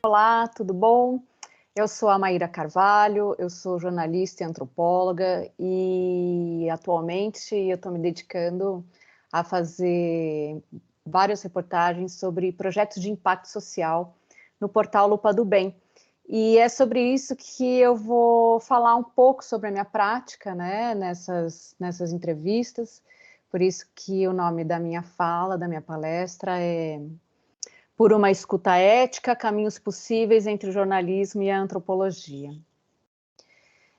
Olá, tudo bom? Eu sou a Maíra Carvalho, eu sou jornalista e antropóloga e atualmente eu estou me dedicando a fazer várias reportagens sobre projetos de impacto social no portal Lupa do Bem. E é sobre isso que eu vou falar um pouco sobre a minha prática, né, nessas entrevistas. Por isso que o nome da minha fala, da minha palestra é Por uma escuta ética, caminhos possíveis entre o jornalismo e a antropologia.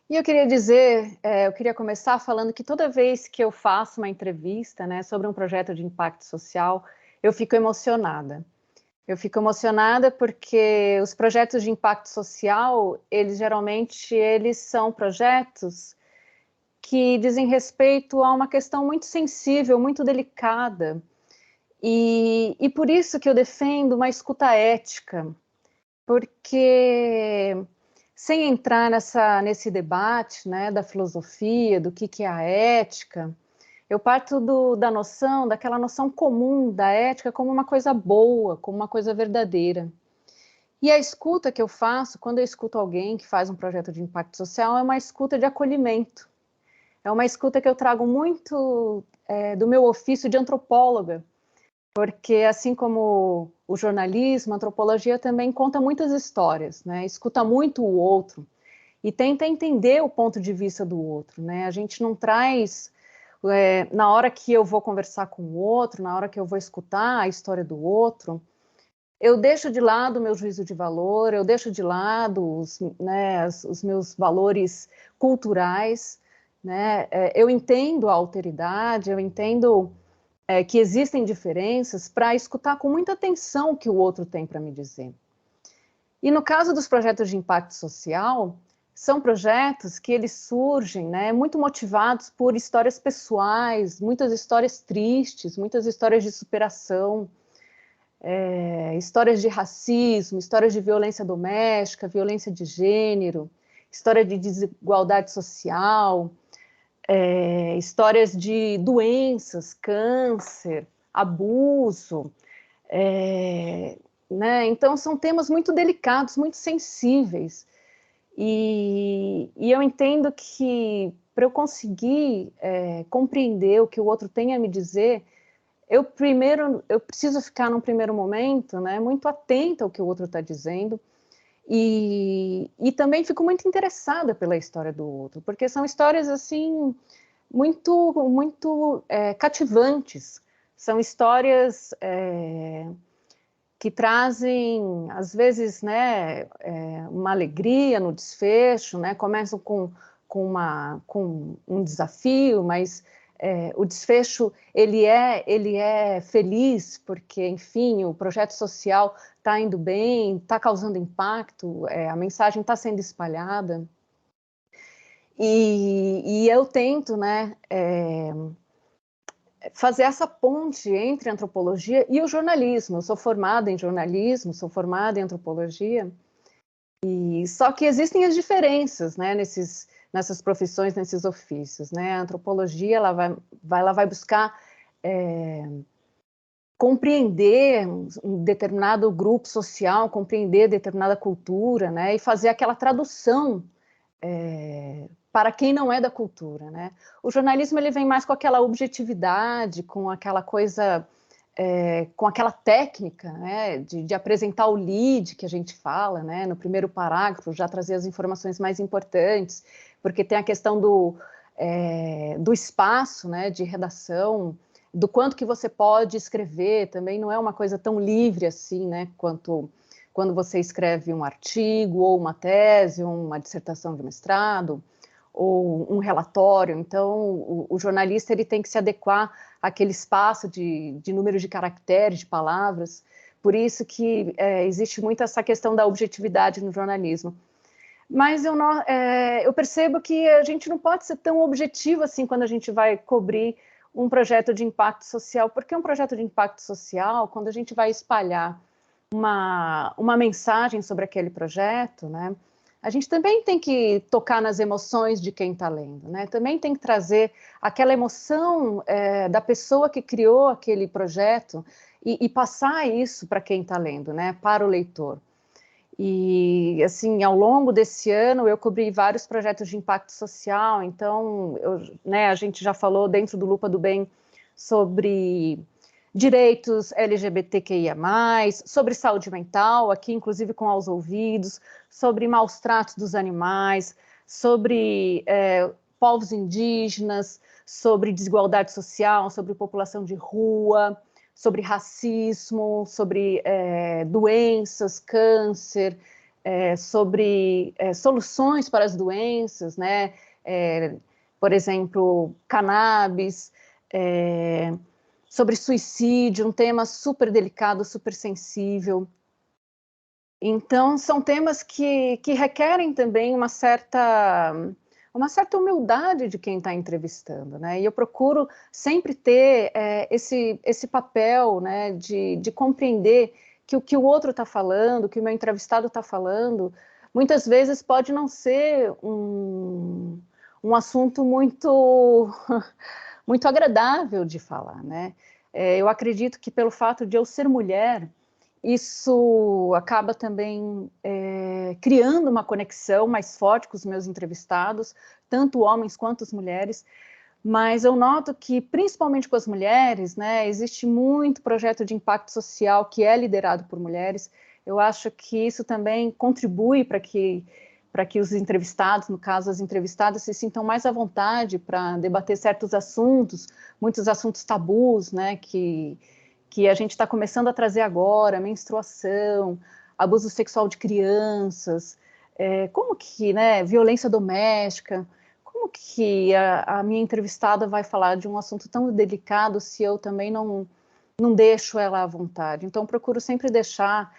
E eu queria dizer, eu queria começar falando que toda vez que eu faço uma entrevista, né, sobre um projeto de impacto social, eu fico emocionada. Eu fico emocionada porque os projetos de impacto social, eles são projetos que dizem respeito a uma questão muito sensível, muito delicada, e por isso que eu defendo uma escuta ética, porque sem entrar nesse debate, né, da filosofia, do que é a ética, eu parto daquela noção comum da ética como uma coisa boa, como uma coisa verdadeira. E a escuta que eu faço, quando eu escuto alguém que faz um projeto de impacto social, é uma escuta de acolhimento. É uma escuta que eu trago muito do meu ofício de antropóloga, porque assim como o jornalismo, a antropologia também conta muitas histórias, né? Escuta muito o outro e tenta entender o ponto de vista do outro, né? A gente não traz, na hora que eu vou conversar com o outro, na hora que eu vou escutar a história do outro, eu deixo de lado o meu juízo de valor, eu deixo de lado os meus valores culturais, né? Eu entendo a alteridade, eu entendo que existem diferenças para escutar com muita atenção o que o outro tem para me dizer. E no caso dos projetos de impacto social, são projetos que eles surgem, né, muito motivados por histórias pessoais, muitas histórias tristes, muitas histórias de superação, histórias de racismo, histórias de violência doméstica, violência de gênero, história de desigualdade social, histórias de doenças, câncer, abuso, né? Então são temas muito delicados, muito sensíveis, e eu entendo que para eu conseguir compreender o que o outro tem a me dizer, eu preciso ficar num primeiro momento, né, muito atenta ao que o outro está dizendo, e também fico muito interessada pela história do outro, porque são histórias assim muito cativantes. São histórias que trazem, às vezes, né, uma alegria no desfecho, né? Começam com um desafio, mas o desfecho ele é feliz, porque, enfim, o projeto social está indo bem, está causando impacto, a mensagem está sendo espalhada. E eu tento, né, fazer essa ponte entre a antropologia e o jornalismo. Eu sou formada em jornalismo, sou formada em antropologia, e só que existem as diferenças, né, nessas profissões, nesses ofícios, né? A antropologia ela vai buscar compreender um determinado grupo social, compreender determinada cultura, né, e fazer aquela tradução para quem não é da cultura, né? O jornalismo ele vem mais com aquela objetividade, com aquela coisa, com aquela técnica, né, de apresentar o lead que a gente fala, né, no primeiro parágrafo, já trazer as informações mais importantes, porque tem a questão do espaço, né, de redação, do quanto que você pode escrever, também não é uma coisa tão livre assim, né, quanto quando você escreve um artigo, ou uma tese, ou uma dissertação de mestrado, ou um relatório. Então, o jornalista ele tem que se adequar àquele espaço de número de caracteres, de palavras. Por isso que existe muito essa questão da objetividade no jornalismo. Mas eu percebo que a gente não pode ser tão objetivo assim quando a gente vai cobrir um projeto de impacto social, porque um projeto de impacto social, quando a gente vai espalhar uma mensagem sobre aquele projeto, né, a gente também tem que tocar nas emoções de quem está lendo, né? Também tem que trazer aquela emoção da pessoa que criou aquele projeto e passar isso para quem está lendo, né? Para o leitor. E, assim, ao longo desse ano, eu cobri vários projetos de impacto social. Então, né, a gente já falou dentro do Lupa do Bem sobre direitos LGBTQIA+, sobre saúde mental, aqui inclusive com Aos Ouvidos, sobre maus tratos dos animais, sobre povos indígenas, sobre desigualdade social, sobre população de rua, sobre racismo, sobre doenças, câncer, sobre soluções para as doenças, né? Por exemplo, cannabis, sobre suicídio, um tema super delicado, super sensível. Então, são temas que requerem também uma certa humildade de quem está entrevistando, né? E eu procuro sempre ter esse papel, né, de compreender que o que o outro está falando, que o meu entrevistado está falando, muitas vezes pode não ser um assunto muito, muito agradável de falar, né? Eu acredito que pelo fato de eu ser mulher, isso acaba também criando uma conexão mais forte com os meus entrevistados, tanto homens quanto as mulheres, mas eu noto que, principalmente com as mulheres, né, existe muito projeto de impacto social que é liderado por mulheres. Eu acho que isso também contribui para que os entrevistados, no caso as entrevistadas, se sintam mais à vontade para debater certos assuntos, muitos assuntos tabus, né, que a gente está começando a trazer agora, menstruação, abuso sexual de crianças, como que, né, violência doméstica, como que a minha entrevistada vai falar de um assunto tão delicado se eu também não deixo ela à vontade? Então, procuro sempre deixar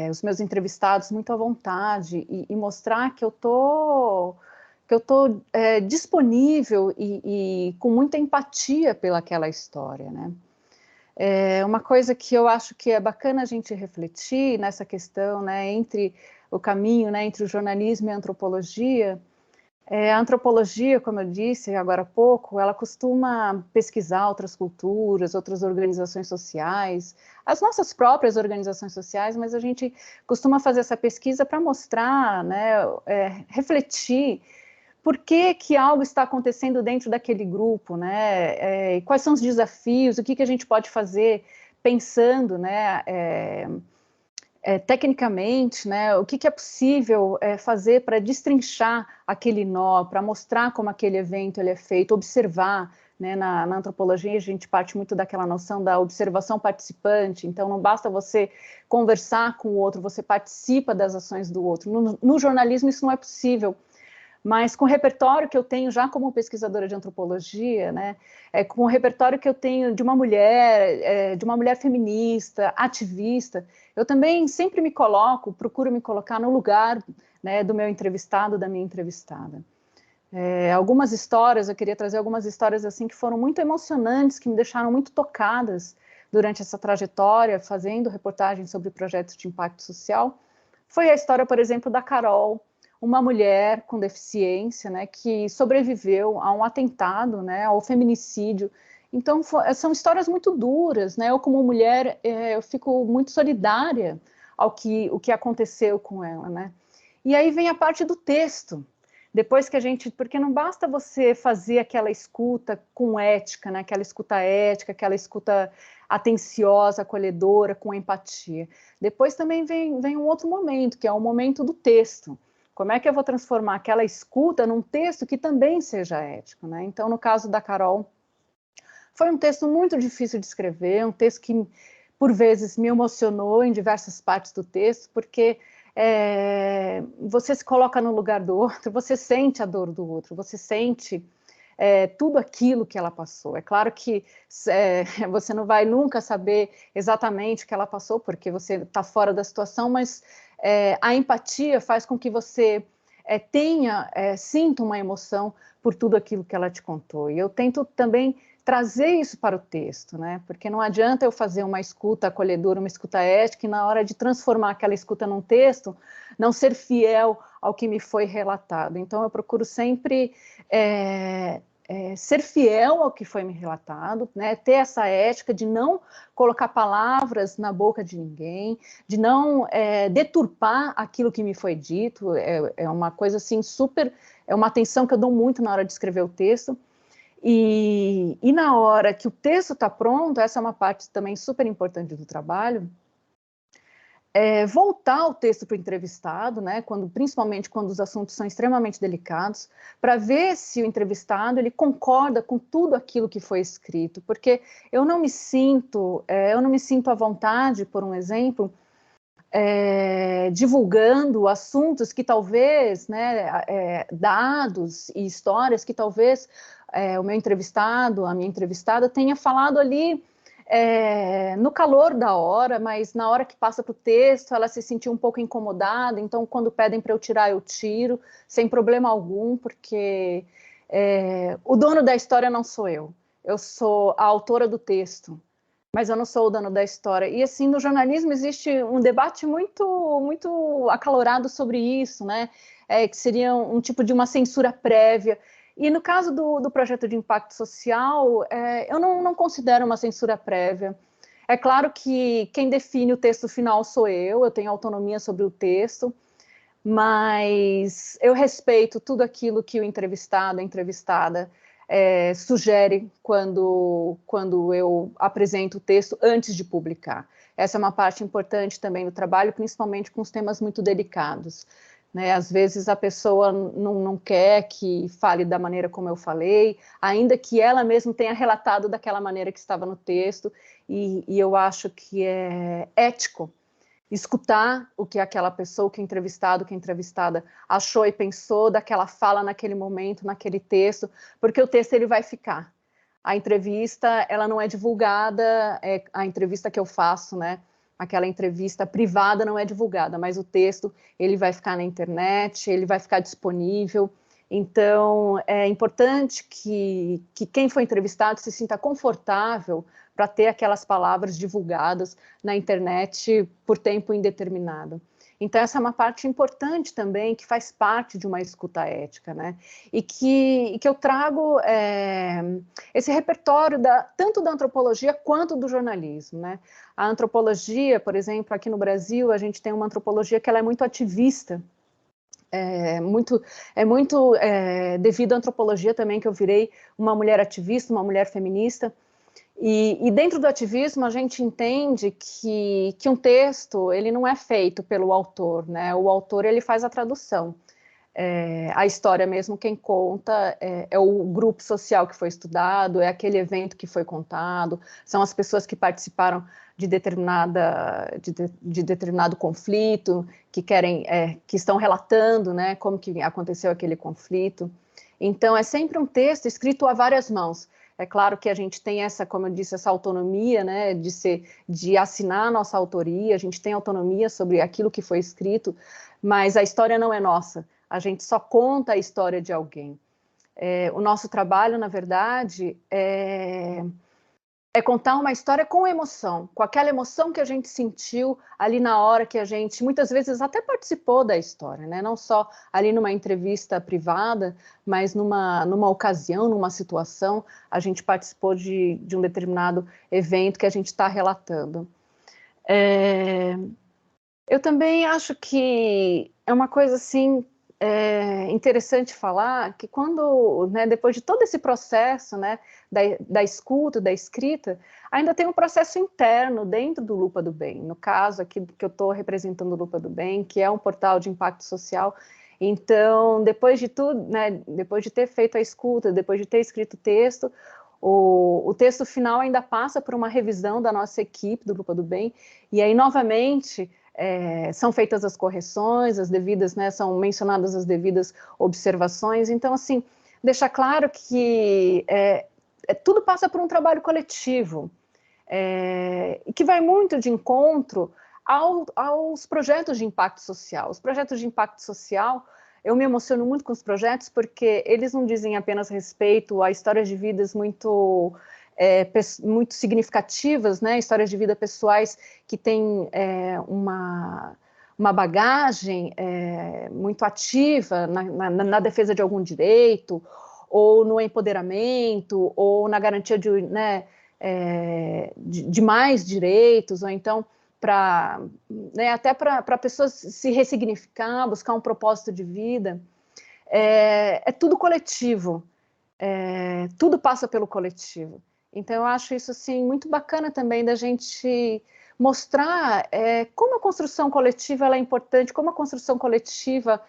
os meus entrevistados muito à vontade e mostrar que eu tô disponível e com muita empatia pelaquela história, né? Uma coisa que eu acho que é bacana a gente refletir nessa questão, né, entre o caminho, né, entre o jornalismo e a antropologia. A antropologia, como eu disse agora há pouco, ela costuma pesquisar outras culturas, outras organizações sociais, as nossas próprias organizações sociais, mas a gente costuma fazer essa pesquisa para mostrar, né, refletir por que algo está acontecendo dentro daquele grupo, né? Quais são os desafios, o que a gente pode fazer pensando, né? Tecnicamente, né? O que é possível fazer para destrinchar aquele nó, para mostrar como aquele evento ele é feito, observar, né? Na antropologia a gente parte muito daquela noção da observação participante, então não basta você conversar com o outro, você participa das ações do outro. No jornalismo isso não é possível. Mas com o repertório que eu tenho já como pesquisadora de antropologia, né, com o repertório que eu tenho de uma mulher feminista, ativista, eu também sempre me coloco, procuro me colocar no lugar, né, do meu entrevistado, da minha entrevistada. Algumas histórias, eu queria trazer algumas histórias assim que foram muito emocionantes, que me deixaram muito tocadas durante essa trajetória, fazendo reportagens sobre projetos de impacto social. Foi a história, por exemplo, da Carol, uma mulher com deficiência, né, que sobreviveu a um atentado, né, ao feminicídio. Então, são histórias muito duras, né? Eu, como mulher, eu fico muito solidária o que aconteceu com ela, né? E aí vem a parte do texto. Depois que porque não basta você fazer aquela escuta com ética, né? Aquela escuta ética, aquela escuta atenciosa, acolhedora, com empatia. Depois também vem um outro momento, que é o momento do texto. Como é que eu vou transformar aquela escuta num texto que também seja ético, né? Então, no caso da Carol, foi um texto muito difícil de escrever, um texto que, por vezes, me emocionou em diversas partes do texto, porque você se coloca no lugar do outro, você sente a dor do outro, você sente tudo aquilo que ela passou. É claro que você não vai nunca saber exatamente o que ela passou, porque você está fora da situação, mas a empatia faz com que você sinta uma emoção por tudo aquilo que ela te contou. E eu tento também trazer isso para o texto, né? Porque não adianta eu fazer uma escuta acolhedora, uma escuta ética, e na hora de transformar aquela escuta num texto, não ser fiel ao que me foi relatado. Então, eu procuro sempre ser fiel ao que foi me relatado, né, ter essa ética de não colocar palavras na boca de ninguém, de não deturpar aquilo que me foi dito, é uma coisa assim super, é uma atenção que eu dou muito na hora de escrever o texto, e na hora que o texto está pronto, essa é uma parte também super importante do trabalho, voltar o texto para o entrevistado, né, principalmente quando os assuntos são extremamente delicados, para ver se o entrevistado ele concorda com tudo aquilo que foi escrito, porque eu não me sinto à vontade, por um exemplo, divulgando assuntos que talvez, né, dados e histórias que talvez o meu entrevistado, a minha entrevistada tenha falado ali no calor da hora, mas na hora que passa para o texto, ela se sentiu um pouco incomodada, então quando pedem para eu tirar, eu tiro, sem problema algum, porque o dono da história não sou eu sou a autora do texto, mas eu não sou o dono da história. E assim, no jornalismo existe um debate muito, muito acalorado sobre isso, né? Que seria um tipo de uma censura prévia. E no caso do projeto de impacto social, eu não considero uma censura prévia. É claro que quem define o texto final sou eu tenho autonomia sobre o texto, mas eu respeito tudo aquilo que o entrevistado, a entrevistada, sugere quando eu apresento o texto antes de publicar. Essa é uma parte importante também do trabalho, principalmente com os temas muito delicados. Né? Às vezes a pessoa não quer que fale da maneira como eu falei, ainda que ela mesma tenha relatado daquela maneira que estava no texto, e eu acho que é ético escutar o que aquela pessoa, que o entrevistado, que a entrevistada achou e pensou daquela fala naquele momento, naquele texto, porque o texto ele vai ficar. A entrevista, ela não é divulgada, a entrevista que eu faço, né? Aquela entrevista privada não é divulgada, mas o texto, ele vai ficar na internet, ele vai ficar disponível. Então, é importante que quem foi entrevistado se sinta confortável para ter aquelas palavras divulgadas na internet por tempo indeterminado. Então, essa é uma parte importante também, que faz parte de uma escuta ética, né? E que eu trago esse repertório tanto da antropologia quanto do jornalismo, né? A antropologia, por exemplo, aqui no Brasil, a gente tem uma antropologia que ela é muito ativista, devido à antropologia também que eu virei uma mulher ativista, uma mulher feminista, e dentro do ativismo a gente entende que um texto ele não é feito pelo autor, né? O autor ele faz a tradução. A história mesmo quem conta é o grupo social que foi estudado, é aquele evento que foi contado, são as pessoas que participaram de determinado conflito, que estão relatando, né, como que aconteceu aquele conflito. Então, é sempre um texto escrito a várias mãos. É claro que a gente tem como eu disse, essa autonomia, né, de assinar a nossa autoria, a gente tem autonomia sobre aquilo que foi escrito, mas a história não é nossa. A gente só conta a história de alguém. O nosso trabalho, na verdade, é contar uma história com emoção, com aquela emoção que a gente sentiu ali na hora que a gente, muitas vezes, até participou da história, né? Não só ali numa entrevista privada, mas numa ocasião, numa situação, a gente participou de um determinado evento que a gente está relatando. Eu também acho que é uma coisa assim interessante falar que quando, né, depois de todo esse processo, né, da escuta, da escrita, ainda tem um processo interno dentro do Lupa do Bem. No caso aqui que eu estou representando o Lupa do Bem, que é um portal de impacto social. Então, depois de tudo, né, depois de ter feito a escuta, depois de ter escrito o texto, o texto final ainda passa por uma revisão da nossa equipe do Lupa do Bem, e aí, novamente, são feitas as correções, as devidas, né, são mencionadas as devidas observações. Então, assim, deixar claro que tudo passa por um trabalho coletivo, e que vai muito de encontro aos projetos de impacto social. Os projetos de impacto social, eu me emociono muito com os projetos porque eles não dizem apenas respeito a histórias de vidas muito significativas, né? Histórias de vida pessoais que têm uma bagagem muito ativa na defesa de algum direito, ou no empoderamento, ou na garantia de, né, de mais direitos, ou então para, né, até para pessoas se ressignificar, buscar um propósito de vida. É tudo coletivo, tudo passa pelo coletivo. Então, eu acho isso assim, muito bacana também da gente mostrar como a construção coletiva ela é importante, como a construção coletiva,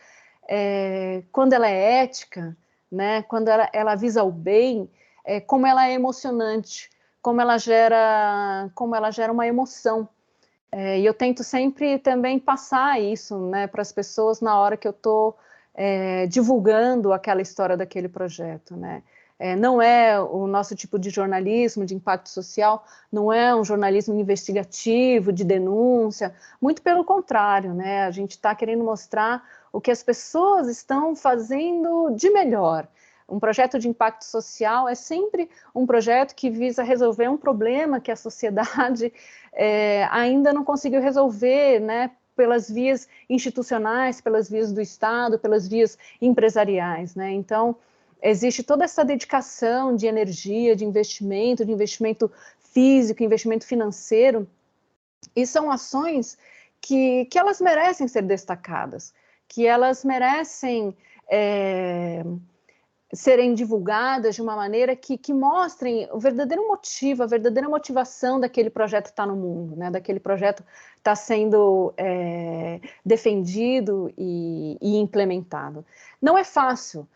quando ela é ética, né, quando ela visa o bem, como ela é emocionante, como ela gera uma emoção. E eu tento sempre também passar isso, né, para as pessoas na hora que eu estou divulgando aquela história daquele projeto, né? Não é o nosso tipo de jornalismo de impacto social, não é um jornalismo investigativo, de denúncia, muito pelo contrário, né? A gente está querendo mostrar o que as pessoas estão fazendo de melhor. Um projeto de impacto social é sempre um projeto que visa resolver um problema que a sociedade ainda não conseguiu resolver, né? Pelas vias institucionais, pelas vias do Estado, pelas vias empresariais, né? Então, existe toda essa dedicação de energia, de investimento físico, investimento financeiro, e são ações que elas merecem ser destacadas, que elas merecem serem divulgadas de uma maneira que mostrem o verdadeiro motivo, a verdadeira motivação daquele projeto estar no mundo, né? Daquele projeto estar sendo defendido e implementado. Não é fácil.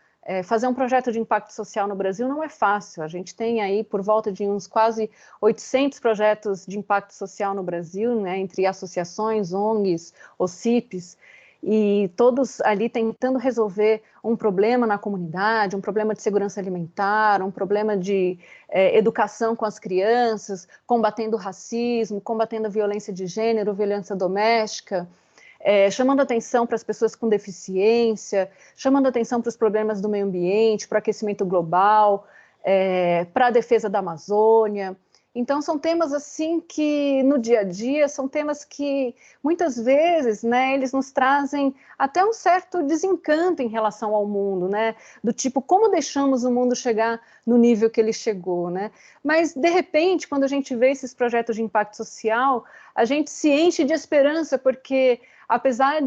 Fazer um projeto de impacto social no Brasil não é fácil. A gente tem aí por volta de uns quase 800 projetos de impacto social no Brasil, né? Entre associações, ONGs, OCIPs, e todos ali tentando resolver um problema na comunidade, um problema de segurança alimentar, um problema de educação com as crianças, combatendo o racismo, combatendo a violência de gênero, violência doméstica, chamando atenção para as pessoas com deficiência, chamando atenção para os problemas do meio ambiente, para o aquecimento global, para a defesa da Amazônia. Então, são temas assim que, no dia a dia, são temas que, muitas vezes, né, eles nos trazem até um certo desencanto em relação ao mundo, né, do tipo, como deixamos o mundo chegar no nível que ele chegou, né? Mas, de repente, quando a gente vê esses projetos de impacto social, a gente se enche de esperança, porque, apesar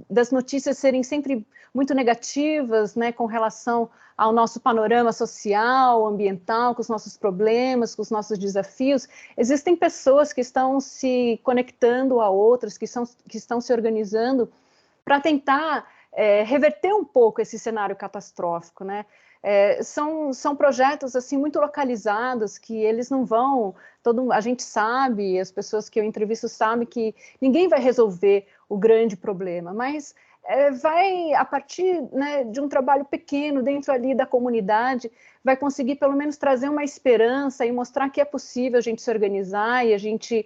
das notícias serem sempre muito negativas, né, com relação ao nosso panorama social, ambiental, com os nossos problemas, com os nossos desafios, existem pessoas que estão se conectando a outras, que estão se organizando para tentar reverter um pouco esse cenário catastrófico, né? São projetos assim muito localizados, que eles não vão, a gente sabe, as pessoas que eu entrevisto sabem que ninguém vai resolver o grande problema, mas vai, a partir, né, de um trabalho pequeno dentro ali da comunidade, vai conseguir pelo menos trazer uma esperança e mostrar que é possível a gente se organizar e a gente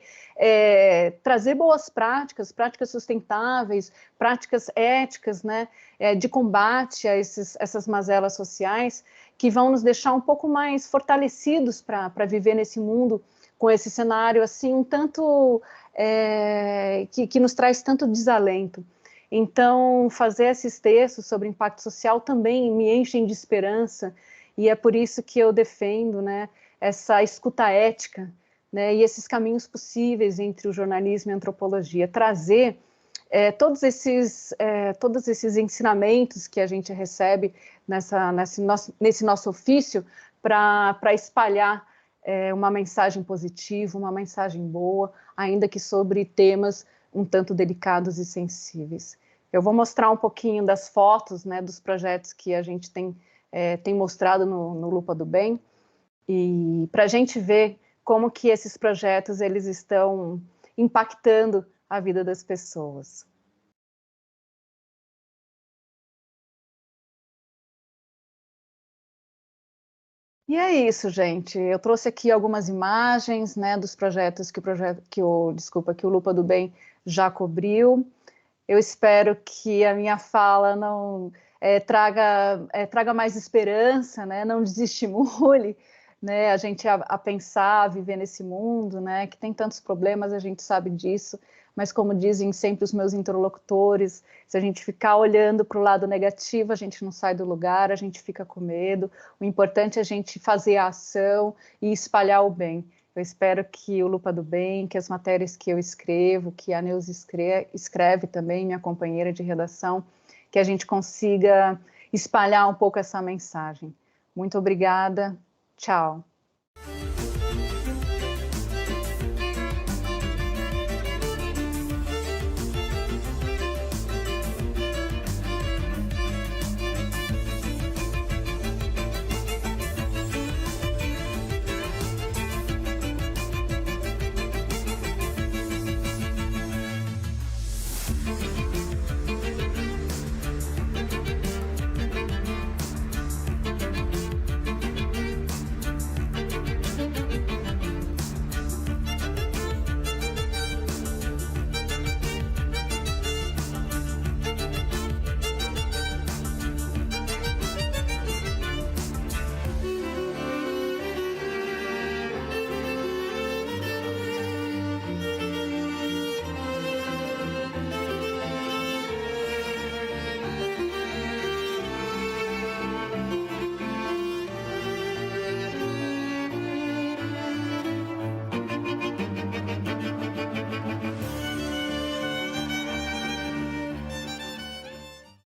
trazer boas práticas, práticas sustentáveis, práticas éticas, né, de combate a essas mazelas sociais, que vão nos deixar um pouco mais fortalecidos para viver nesse mundo com esse cenário assim, um tanto que nos traz tanto desalento. Então, fazer esses textos sobre impacto social também me enchem de esperança, e é por isso que eu defendo, né, essa escuta ética, né, e esses caminhos possíveis entre o jornalismo e a antropologia, trazer todos esses ensinamentos que a gente recebe nesse nosso ofício para espalhar uma mensagem positiva, uma mensagem boa, ainda que sobre temas um tanto delicados e sensíveis. Eu vou mostrar um pouquinho das fotos, né, dos projetos que a gente tem mostrado no Lupa do Bem, e para a gente ver como que esses projetos eles estão impactando a vida das pessoas. E é isso, gente. Eu trouxe aqui algumas imagens, né, dos projetos que o Lupa do Bem já cobriu. Eu espero que a minha fala não traga mais esperança, né, não desestimule, né, a gente a pensar, a viver nesse mundo, né, que tem tantos problemas, a gente sabe disso, mas como dizem sempre os meus interlocutores, se a gente ficar olhando para o lado negativo, a gente não sai do lugar, a gente fica com medo. O importante é a gente fazer a ação e espalhar o bem. Eu espero que o Lupa do Bem, que as matérias que eu escrevo, que a Neuza escreve também, minha companheira de redação, que a gente consiga espalhar um pouco essa mensagem. Muito obrigada. Tchau.